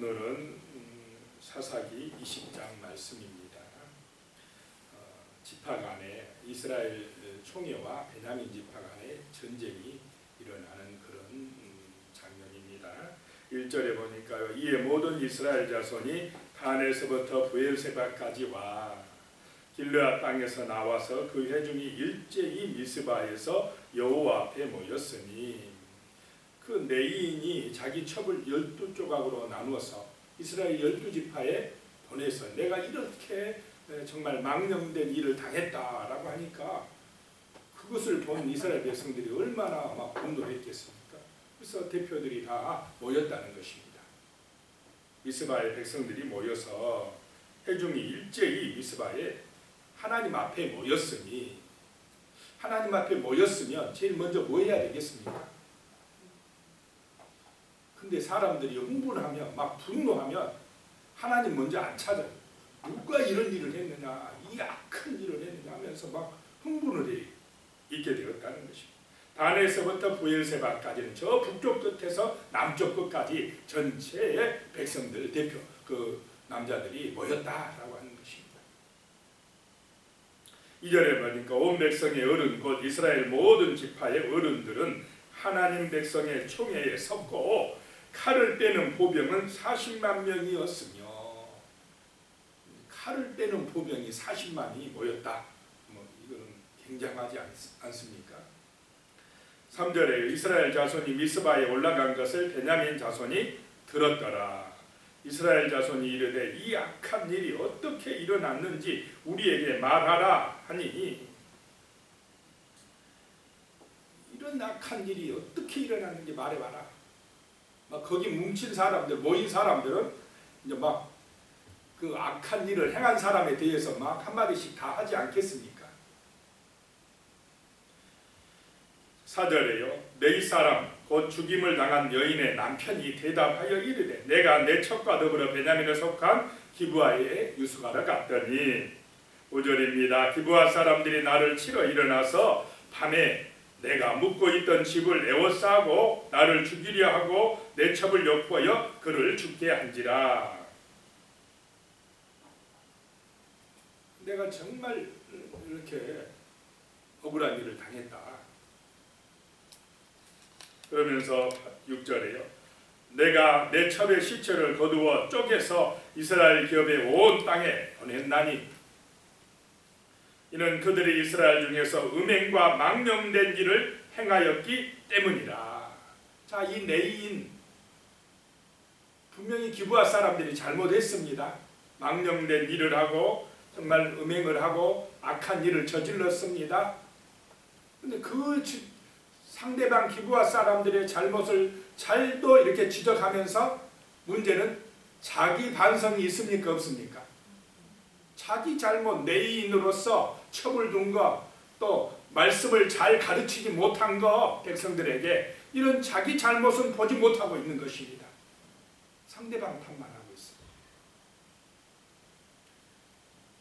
오늘은 사사기 20장 말씀입니다. 지파 간에 이스라엘 총회와 베냐민 지파 간에 전쟁이 일어나는 그런 장면입니다. 1절에 보니까 이에 모든 이스라엘 자손이 단에서부터 브엘세바까지 와 길르앗 땅에서 나와서 그 회중이 일제히 미스바에서 여호와 앞에 모였으니 그 레위인이 자기 첩을 12조각으로 나누어서 이스라엘 12지파에 보내서 내가 이렇게 정말 망령된 일을 당했다라고 하니까 그것을 본 이스라엘 백성들이 얼마나 막 분노했겠습니까? 그래서 대표들이 다 모였다는 것입니다. 미스바의 백성들이 모여서 회중이 일제히 미스바에 하나님 앞에 모였으니 하나님 앞에 모였으면 제일 먼저 뭐 해야 되겠습니까? 근데 사람들이 흥분하면 막 분노하면 하나님 먼저 안 찾아요. 누가 이런 일을 했느냐, 이 악한 일을 했느냐 하면서 막 흥분을 있게 되었다는 것입니다. 단에서부터 브엘세바까지는 저 북쪽 끝에서 남쪽 끝까지 전체의 백성들 대표 그 남자들이 모였다라고 하는 것입니다. 2절에 보니까 온 백성의 어른 곧 이스라엘 모든 지파의 어른들은 하나님 백성의 총회에 섰고 칼을 빼는 보병은 40만 명이었으며 칼을 빼는 보병이 40만이 모였다. 이거는 굉장하지 않습니까? 3절에 이스라엘 자손이 미스바에 올라간 것을 베냐민 자손이 들었더라. 이스라엘 자손이 이르되 이 악한 일이 어떻게 일어났는지 우리에게 말하라 하니 이런 악한 일이 어떻게 일어났는지 말해봐라. 막 거기 뭉친 사람들, 모인 사람들은 이제 막 그 악한 일을 행한 사람에 대해서 막 한마디씩 다 하지 않겠습니까? 4절에요. 네 사람 곧 죽임을 당한 여인의 남편이 대답하여 이르되 내가 내 첩과 더불어 베냐민에 속한 기브아에 유숙하러 갔더니 5절입니다. 기브아 사람들이 나를 치러 일어나서 밤에 내가 묵고 있던 집을 에워싸고 나를 죽이려 하고 내 첩을 엿보여 그를 죽게 한지라. 내가 정말 이렇게 억울한 일을 당했다. 그러면서 6절에요. 내가 내 첩의 시체를 거두어 쪼개서 이스라엘 기업의 온 땅에 보냈나니 이는 그들이 이스라엘 중에서 음행과 망령된 일을 행하였기 때문이라. 자, 이 레위인 분명히 기브아 사람들이 잘못했습니다. 망령된 일을 하고 정말 음행을 하고 악한 일을 저질렀습니다. 근데 그 상대방 기브아 사람들의 잘못을 잘도 이렇게 지적하면서 문제는 자기 반성이 있습니까 없습니까? 자기 잘못, 레위인으로서 첩을 둔 거, 또 말씀을 잘 가르치지 못한 거 백성들에게 이런 자기 잘못은 보지 못하고 있는 것입니다. 상대방 탓만 하고 있습니다.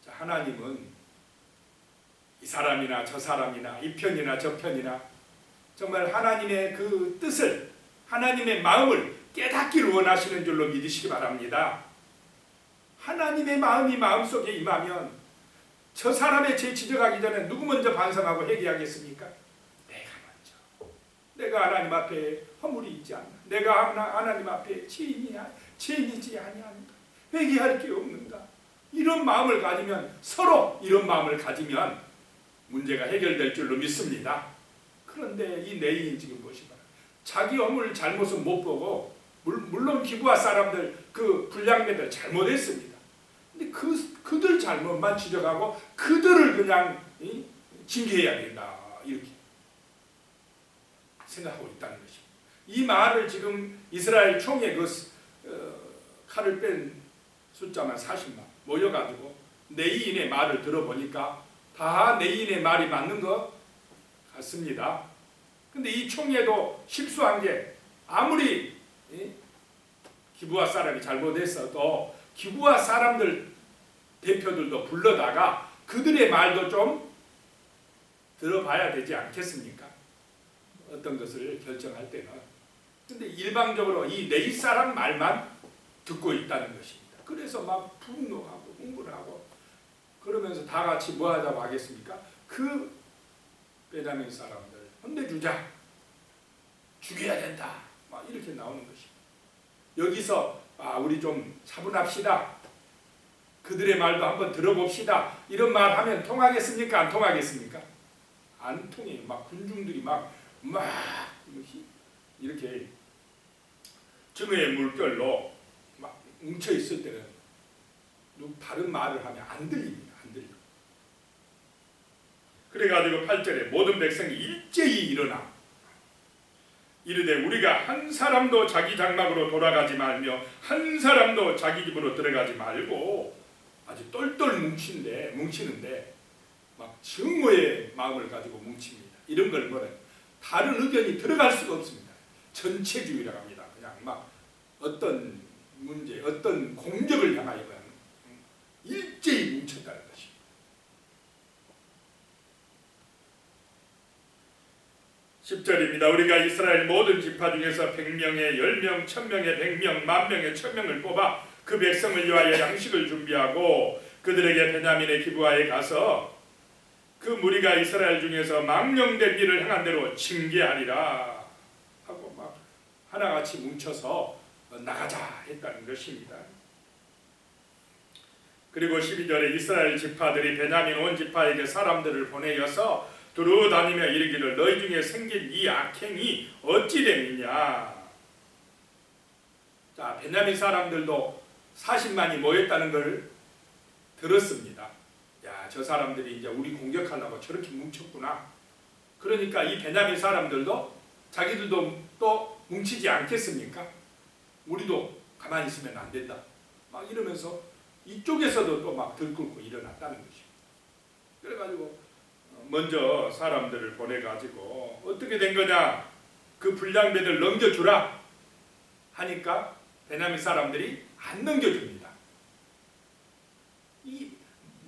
자, 하나님은 이 사람이나 저 사람이나 이 편이나 저 편이나 정말 하나님의 그 뜻을, 하나님의 마음을 깨닫기를 원하시는 줄로 믿으시기 바랍니다. 하나님의 마음이 마음속에 임하면 저 사람의 죄 지적하기 전에 누구 먼저 반성하고 회개하겠습니까? 내가 먼저. 내가 하나님 앞에 허물이 있지 않나? 내가 하나님 앞에 죄인이지 아니하는가? 회개할 게 없는가? 이런 마음을 가지면, 서로 이런 마음을 가지면 문제가 해결될 줄로 믿습니다. 그런데 이 레위인 지금 보시면 자기 허물 잘못은 못 보고, 물론 기브아 사람들 그 불량배들 잘못했습니다. 근데 그들 잘못만 지적하고 그들을 그냥 징계해야 된다 이렇게 생각하고 있다는 것입니다. 이 말을 지금 이스라엘 총회 칼을 뺀 숫자만 40만 모여가지고 레위인의 말을 들어보니까 다 레위인의 말이 맞는 것 같습니다. 근데 이 총회도 실수한 게 아무리 기브아 사람이 잘못했어도 기브아 사람들 대표들도 불러다가 그들의 말도 좀 들어봐야 되지 않겠습니까? 어떤 것을 결정할 때는. 근데 일방적으로 이 레위 사람 말만 듣고 있다는 것입니다. 그래서 막 분노하고 흥분하고 그러면서 다 같이 뭐 하자고 하겠습니까? 그 베냐민 사람들 혼내주자, 죽여야 된다, 막 이렇게 나오는 것입니다. 여기서 우리 좀 차분합시다, 그들의 말도 한번 들어봅시다, 이런 말 하면 통하겠습니까? 안 통하겠습니까? 안 통해요. 막 군중들이 막 이렇게 증오의 물결로 막 뭉쳐 있을 때는 다른 말을 하면 안 들립니다. 안 들려. 그래가지고 8절에 모든 백성이 일제히 일어나 이르되 우리가 한 사람도 자기 장막으로 돌아가지 말며 한 사람도 자기 집으로 들어가지 말고 아주 똘똘 뭉치는데 막 증오의 마음을 가지고 뭉칩니다. 이런 걸 뭐래? 다른 의견이 들어갈 수가 없습니다. 전체주의라고 합니다. 그냥 막 어떤 문제, 어떤 공격을 향하여 일제히 뭉쳤다는 것입니다. (10절입니다) 우리가 이스라엘 모든 지파 중에서 100명에 10명, 1000명에 100명, 10,000명에 1000명을 뽑아 그 백성을 위하여 양식을 준비하고 그들에게 베냐민의 기브아에 가서 그 무리가 이스라엘 중에서 망령된 일을 행한 대로 징계하리라 하고 막 하나같이 뭉쳐서 나가자 했다는 것입니다. 그리고 12절에 이스라엘 지파들이 베냐민 온 지파에게 사람들을 보내어서 두루 다니며 이르기를 너희 중에 생긴 이 악행이 어찌 됨이냐. 자, 베냐민 사람들도 40만이 모였다는 걸 들었습니다. 야, 저 사람들이 이제 우리 공격하려고 저렇게 뭉쳤구나. 그러니까 이 베냐민 사람들도 자기들도 또 뭉치지 않겠습니까? 우리도 가만히 있으면 안 된다, 막 이러면서 이쪽에서도 또 막 들끓고 일어났다는 것이죠. 그래가지고 먼저 사람들을 보내가지고 어떻게 된 거냐, 그 불량배들 넘겨주라 하니까 베냐민 사람들이 안 넘겨줍니다. 이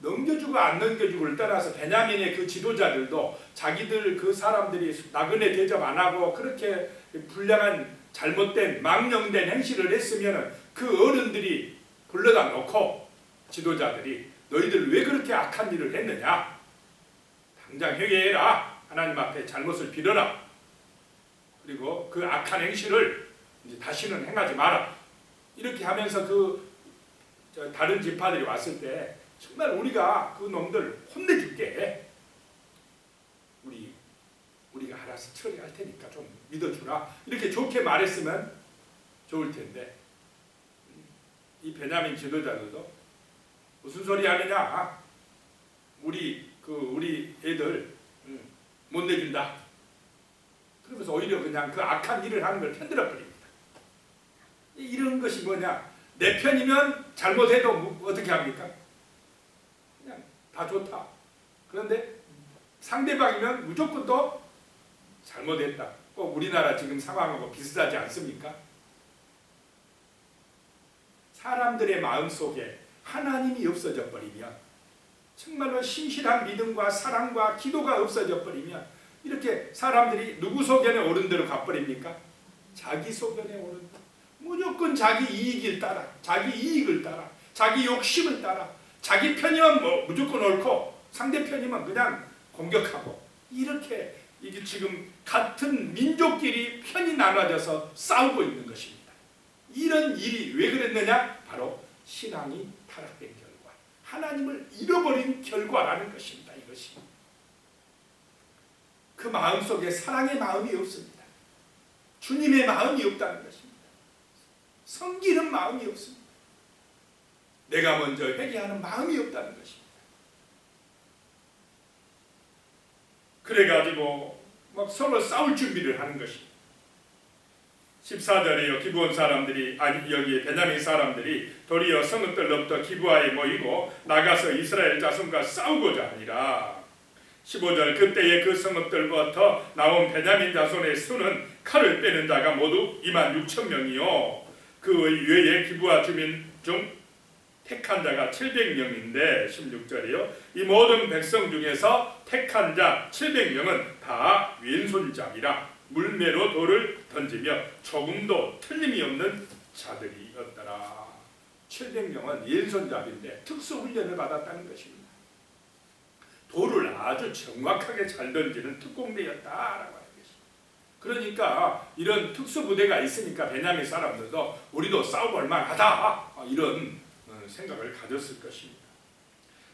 넘겨주고 안 넘겨주고를 떠나서 베냐민의 그 지도자들도 자기들 그 사람들이 나그네 대접 안 하고 그렇게 불량한 잘못된 망령된 행실을 했으면 그 어른들이 불러다 놓고 지도자들이 너희들 왜 그렇게 악한 일을 했느냐, 당장 회개해라, 하나님 앞에 잘못을 빌어라, 그리고 그 악한 행실을 이제 다시는 행하지 마라, 이렇게 하면서 다른 지파들이 왔을 때 정말 우리가 그 놈들 혼내줄게, 우리가 알아서 처리할 테니까 좀 믿어주라, 이렇게 좋게 말했으면 좋을 텐데 이 베냐민 지도자들도 무슨 소리 하느냐, 우리 애들 못 내준다, 그러면서 오히려 그냥 그 악한 일을 하는 걸 편들어 버립니다. 이런 것이 뭐냐, 내 편이면 잘못해도 어떻게 합니까? 그냥 다 좋다. 그런데 상대방이면 무조건 또 잘못했다. 꼭 우리나라 지금 상황하고 비슷하지 않습니까? 사람들의 마음속에 하나님이 없어져 버리면, 정말로 신실한 믿음과 사랑과 기도가 없어져 버리면 이렇게 사람들이 누구 소견에 오른 대로 가버립니까? 자기 소견에 오른 대로. 무조건 자기 이익을 따라, 자기 이익을 따라, 자기 욕심을 따라, 자기 편이면 무조건 옳고 상대 편이면 그냥 공격하고, 이렇게 이게 지금 같은 민족끼리 편이 나눠져서 싸우고 있는 것입니다. 이런 일이 왜 그랬느냐? 바로 신앙이 타락된 결과, 하나님을 잃어버린 결과라는 것입니다. 이것이 그 마음속에 사랑의 마음이 없습니다. 주님의 마음이 없다는 것입니다. 섬기는 마음이 없습니다. 내가 먼저 회개하는 마음이 없다는 것입니다. 그래가지고 막 서로 싸울 준비를 하는 것입니다. 14절에요. 기브온 사람들이, 여기에 베냐민 사람들이 도리어 성읍들로부터 기브아에 모이고 나가서 이스라엘 자손과 싸우고자 하니라. 15절 그때에 그 성읍들부터 나온 베냐민 자손의 수는 칼을 빼는 자가 모두 26,000명이요 그 외에 기브아 주민 중 택한 자가 700명인데 16절이요. 이 모든 백성 중에서 택한 자 700명은 다 왼손잡이라 물매로 돌을 던지며 조금도 틀림이 없는 자들이 자비였더라. 700명은 왼손잡이인데 특수훈련을 받았다는 것입니다. 돌을 아주 정확하게 잘 던지는 특공대였다라고 하는 것입니다. 그러니까 이런 특수부대가 있으니까 베냐민 사람들도 우리도 싸워볼 만하다 이런 생각을 가졌을 것입니다.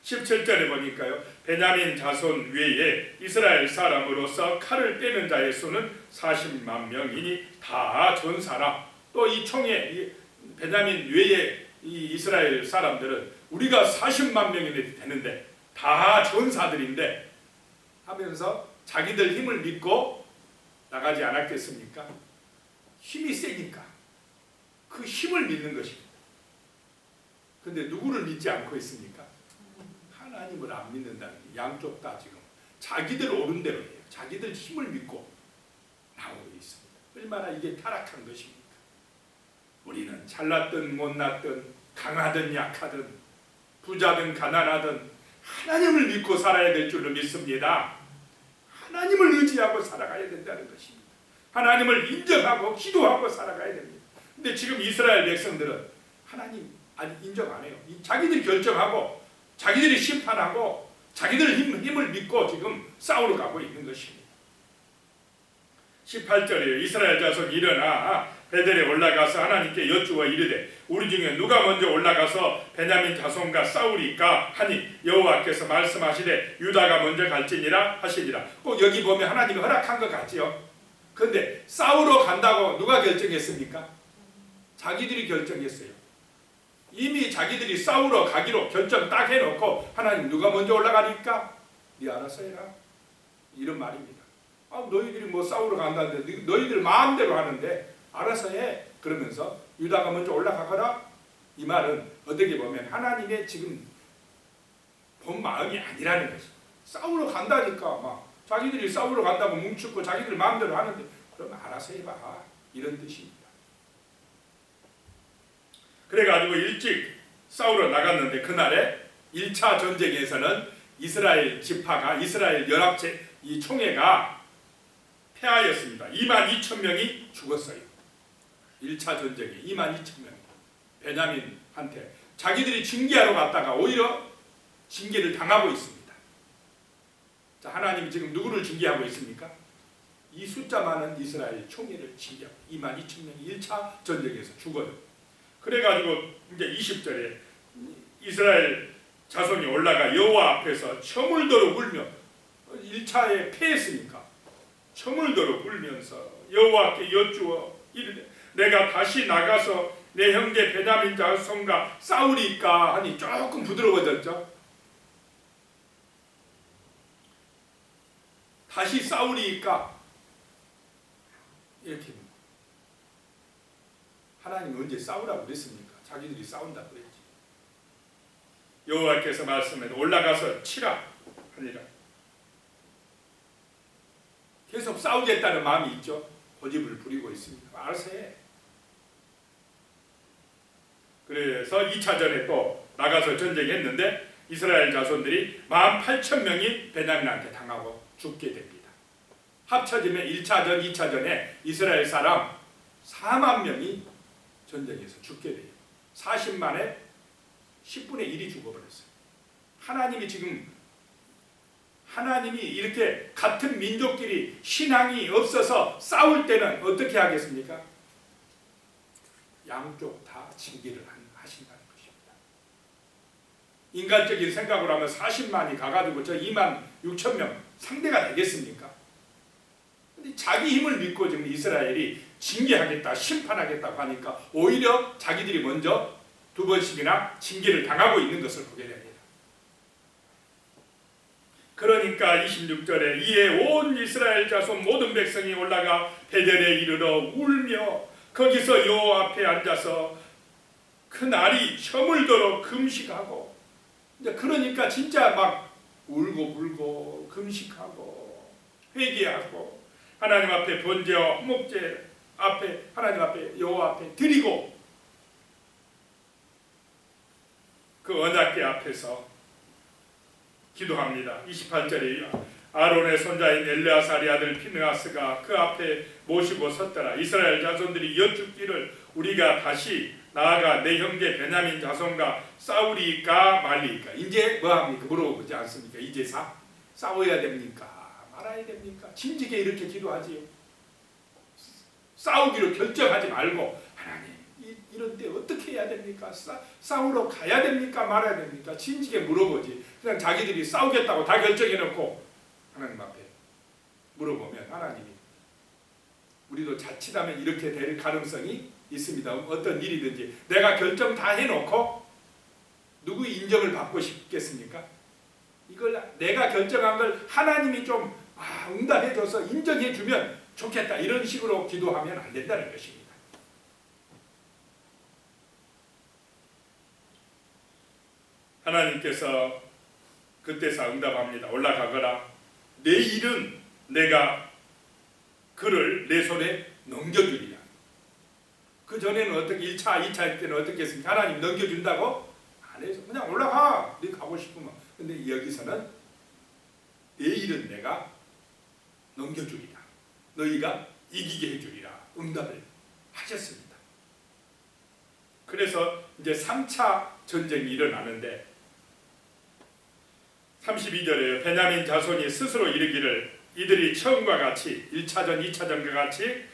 17절에 보니까요, 베냐민 자손 외에 이스라엘 사람으로서 칼을 빼는 자의 수는 40만 명이니 다 전사라. 또 이 총에 베냐민 외에 이 이스라엘 사람들은 우리가 40만 명이 되는데 다 전사들인데 하면서 자기들 힘을 믿고 나가지 않았겠습니까? 힘이 세니까 그 힘을 믿는 것입니다. 근데 누구를 믿지 않고 있습니까? 하나님을 안 믿는다는 게 양쪽 다 지금 자기들 옳은 대로 해요. 자기들 힘을 믿고 나오고 있습니다. 얼마나 이게 타락한 것입니까? 우리는 잘났든 못났든 강하든 약하든 부자든 가난하든 하나님을 믿고 살아야 될 줄로 믿습니다. 하나님을 의지하고 살아가야 된다는 것입니다. 하나님을 인정하고 기도하고 살아가야 됩니다. 근데 지금 이스라엘 백성들은 하나님 인정 안 해요. 자기들이 결정하고 자기들이 심판하고 자기들 힘을 믿고 지금 싸우러 가고 있는 것입니다. 18절에 이스라엘 자손 일어나 베델에 올라가서 하나님께 여쭈어 이르되 우리 중에 누가 먼저 올라가서 베냐민 자손과 싸우리까 하니 여호와께서 말씀하시되 유다가 먼저 갈지니라 하시니라. 꼭 여기 보면 하나님이 허락한 것 같지요. 그런데 싸우러 간다고 누가 결정했습니까? 자기들이 결정했어요. 이미 자기들이 싸우러 가기로 결정 딱 해놓고 하나님 누가 먼저 올라가니까 네 알아서 해라 이런 말입니다. 너희들이 뭐 싸우러 간다는데 너희들 마음대로 하는데 알아서 해 그러면서 유다가 먼저 올라가거라. 이 말은 어떻게 보면 하나님의 지금 본 마음이 아니라는 것이. 싸우러 간다니까 막 자기들이 싸우러 간다고 뭉쳤고 자기들 마음대로 하는데 그러면 알아서 해봐 이런 뜻입니다. 그래가지고 일찍 싸우러 나갔는데 그날에 1차 전쟁에서는 이스라엘 지파가 이스라엘 연합체 이 총회가 패하였습니다. 22,000명이 죽었어요. 1차 전쟁에 22,000명 베냐민한테 자기들이 징계하러 갔다가 오히려 징계를 당하고 있습니다. 자, 하나님이 지금 누구를 징계하고 있습니까? 이 숫자 많은 이스라엘 총회를 징계하고 22,000명이 1차 전쟁에서 죽어요. 그래가지고 이제 20절에 이스라엘 자손이 올라가 여호와 앞에서 처물도록 울며 1차에 패했으니까 처물도록 울면서 여호와께 여쭈어 이르되 내가 다시 나가서 내 형제 베냐민 자손과 싸우리까 하니 조금 부드러워졌죠. 다시 싸우리까 이렇게 하나님이 언제 싸우라고 그랬습니까? 자기들이 싸운다고 그랬지. 여호와께서 말씀해 올라가서 치라 하니라. 계속 싸우겠다는 마음이 있죠. 고집을 부리고 있습니다. 알아서 해. 그래서 2차전에 또 나가서 전쟁했는데 이스라엘 자손들이 18,000명이 베냐민한테 당하고 죽게 됩니다. 합쳐지면 1차전, 2차전에 이스라엘 사람 4만 명이 전쟁에서 죽게 돼요. 40만에 10분의 1이 죽어버렸어요. 하나님이 이렇게 같은 민족끼리 신앙이 없어서 싸울 때는 어떻게 하겠습니까? 양쪽 다 징계를 하신다는 것입니다. 인간적인 생각으로 하면 40만이 가가지고 저 26,000명 상대가 되겠습니까? 근데 자기 힘을 믿고 지금 이스라엘이 징계하겠다, 심판하겠다고 하니까 오히려 자기들이 먼저 2번씩이나 징계를 당하고 있는 것을 보게 됩니다. 그러니까 26절에 이에 온 이스라엘 자손 모든 백성이 올라가 베델에 이르러 울며 거기서 여호와 앞에 앉아서 그 날이 저물도록 금식하고 그러니까 진짜 막 울고 금식하고 회개하고 하나님 앞에 번제와 화목제 앞에 하나님 앞에 여호와 앞에 드리고 그 언약궤 앞에서 기도합니다. 28절에 아론의 손자인 엘르아살의 아들 피느하스가 그 앞에 모시고 섰더라. 이스라엘 자손들이 여쭙기를 우리가 다시 나아가 내 형제 베냐민 자손과 싸우리까 말리까. 이제 뭐합니까? 물어보지 않습니까? 이제 싸워야 됩니까? 말아야 됩니까? 진지게 이렇게 기도하지요. 싸우기로 결정하지 말고 하나님 이런 때 어떻게 해야 됩니까? 싸우러 가야 됩니까? 말아야 됩니까? 진지게 물어보지. 그냥 자기들이 싸우겠다고 다 결정해놓고 하나님 앞에 물어보면 하나님이 우리도 자칫하면 이렇게 될 가능성이 있습니다. 어떤 일이든지 내가 결정 다 해놓고 누구 인정을 받고 싶겠습니까? 이걸 내가 결정한 걸 하나님이 좀 응답해줘서 인정해주면 좋겠다. 이런 식으로 기도하면 안 된다는 것입니다. 하나님께서 그때서 응답합니다. 올라가거라. 내일은 내가 그를 내 손에 넘겨주리라. 그 전에는 어떻게 1차, 2차 때는 어떻게 했습니까? 하나님 넘겨준다고? 안 해서 그냥 올라가. 네 가고 싶으면. 근데 여기서는 내일은 내가 넘겨주리라. 너희가 이기게 해주리라. 응답을 하셨습니다. 그래서 이제 3차 전쟁이 일어나는데 32절에 베냐민 자손이 스스로 이르기를 이들이 처음과 같이 1차전, 2차전과 같이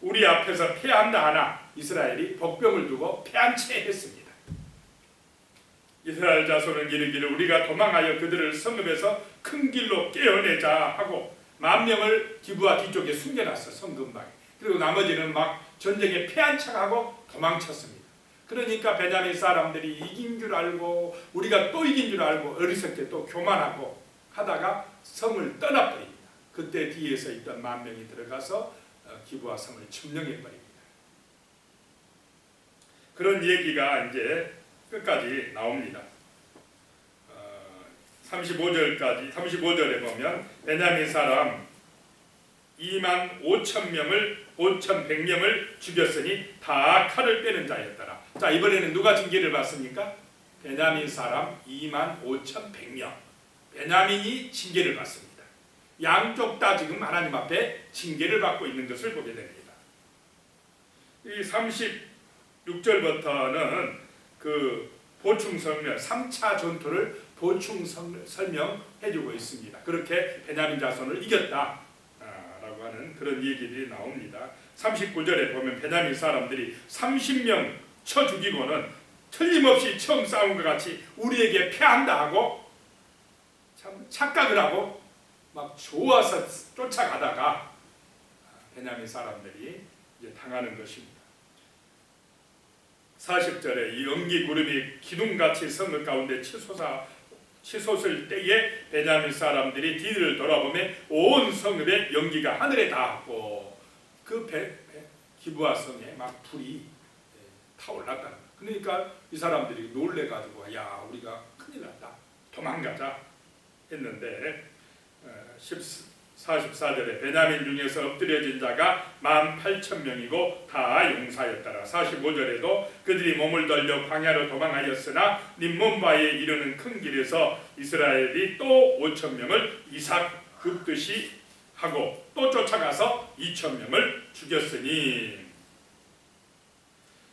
우리 앞에서 패한다 하나 이스라엘이 복병을 두고 패한 채 했습니다. 이스라엘 자손은 이르기를 우리가 도망하여 그들을 성읍에서 큰 길로 깨어내자 하고 10,000명을 기브아 뒤쪽에 숨겨놨어. 성 근방에. 그리고 나머지는 막 전쟁에 패한 척하고 도망쳤습니다. 그러니까 베냐민 사람들이 이긴 줄 알고 우리가 또 이긴 줄 알고 어리석게 또 교만하고 하다가 성을 떠나버립니다. 그때 뒤에서 있던 10,000명이 들어가서 기브아 성을 점령해버립니다. 그런 얘기가 이제 끝까지 나옵니다. 35절에 보면 베냐민 사람 25,100명을 죽였으니 다 칼을 빼는 자였더라. 자, 이번에는 누가 징계를 받습니까? 베냐민 사람 25,100명. 베냐민이 징계를 받습니다. 양쪽 다 지금 하나님 앞에 징계를 받고 있는 것을 보게 됩니다. 이 36절부터는 그 보충 설명, 3차 전투를 보충 설명해주고 있습니다. 그렇게 베냐민 자손을 이겼다 라고 하는 그런 얘기들이 나옵니다. 39절에 보면 베냐민 사람들이 30명 쳐 죽이고는 틀림없이 처음 싸운 것 같이 우리에게 패한다 하고 참 착각을 하고 막 좋아서 쫓아가다가 베냐민 사람들이 이제 당하는 것입니다. 40절에 이 연기 구름이 기둥같이 성읍 가운데 치솟을 때에 베냐민 사람들이 뒤를 돌아보며 온 성읍의 연기가 하늘에 닿았고 그 기브아 성에 막 불이 타올랐다. 그러니까 이 사람들이 놀래가지고 야 우리가 큰일 났다 도망가자 했는데 44절에 베냐민 중에서 엎드려진 자가 18,000명이고 다 용사였더라. 45절에도 그들이 몸을 돌려 광야로 도망하였으나 림몬바에 이르는 큰 길에서 이스라엘이 또 5,000명을 이삭 굽듯이 하고 또 쫓아가서 2,000명을 죽였으니.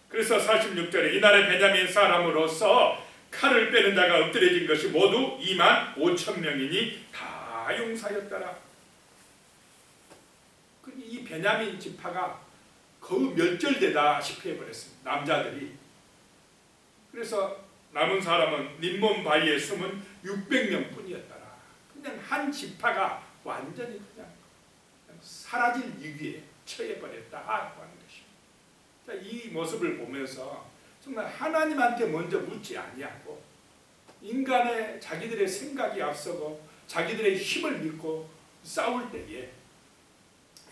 그래서 46절에 이날의 베냐민 사람으로서 칼을 빼는 자가 엎드려진 것이 모두 25,000명이니 다 용사였더라. 이 베냐민 지파가 거의 멸절되다시피 해버렸습니다. 남자들이. 그래서 남은 사람은 림몬 바위에 숨은 600명 뿐이었더라. 그냥 한 지파가 완전히 그냥 사라질 위기에 처해버렸다고 하는 것입니다. 자, 이 모습을 보면서 정말 하나님한테 먼저 묻지 아니하고 인간의 자기들의 생각이 앞서고 자기들의 힘을 믿고 싸울 때에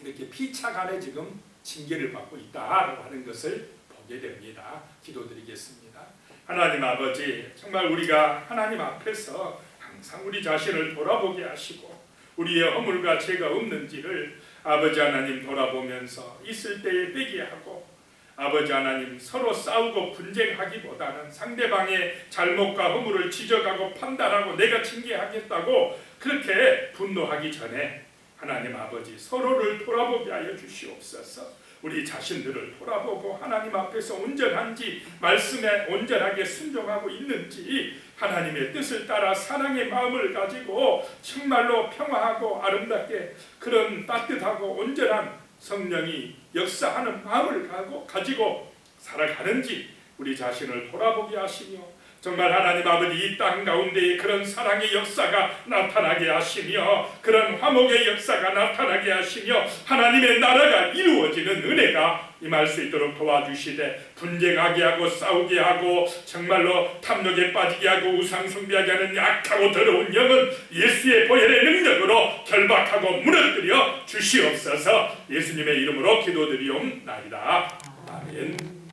이렇게 피차간에 지금 징계를 받고 있다라고 하는 것을 보게 됩니다. 기도드리겠습니다. 하나님 아버지, 정말 우리가 하나님 앞에서 항상 우리 자신을 돌아보게 하시고 우리의 허물과 죄가 없는지를 아버지 하나님 돌아보면서 있을 때에 회개하고 아버지 하나님 서로 싸우고 분쟁하기보다는 상대방의 잘못과 허물을 지적하고 판단하고 내가 징계하겠다고 그렇게 분노하기 전에 하나님 아버지 서로를 돌아보게 하여 주시옵소서. 우리 자신들을 돌아보고 하나님 앞에서 온전한지, 말씀에 온전하게 순종하고 있는지, 하나님의 뜻을 따라 사랑의 마음을 가지고 정말로 평화하고 아름답게 그런 따뜻하고 온전한 성령이 역사하는 마음을 가지고 살아가는지 우리 자신을 돌아보게 하시며, 정말 하나님 아버지 이 땅 가운데에 그런 사랑의 역사가 나타나게 하시며, 그런 화목의 역사가 나타나게 하시며, 하나님의 나라가 이루어지는 은혜가 임할 수 있도록 도와주시되, 분쟁하게 하고 싸우게 하고 정말로 탐욕에 빠지게 하고 우상 숭배하게 하는 약하고 더러운 영은 예수의 보혈의 능력으로 결박하고 무너뜨려 주시옵소서. 예수님의 이름으로 기도드리옵나이다. 아멘.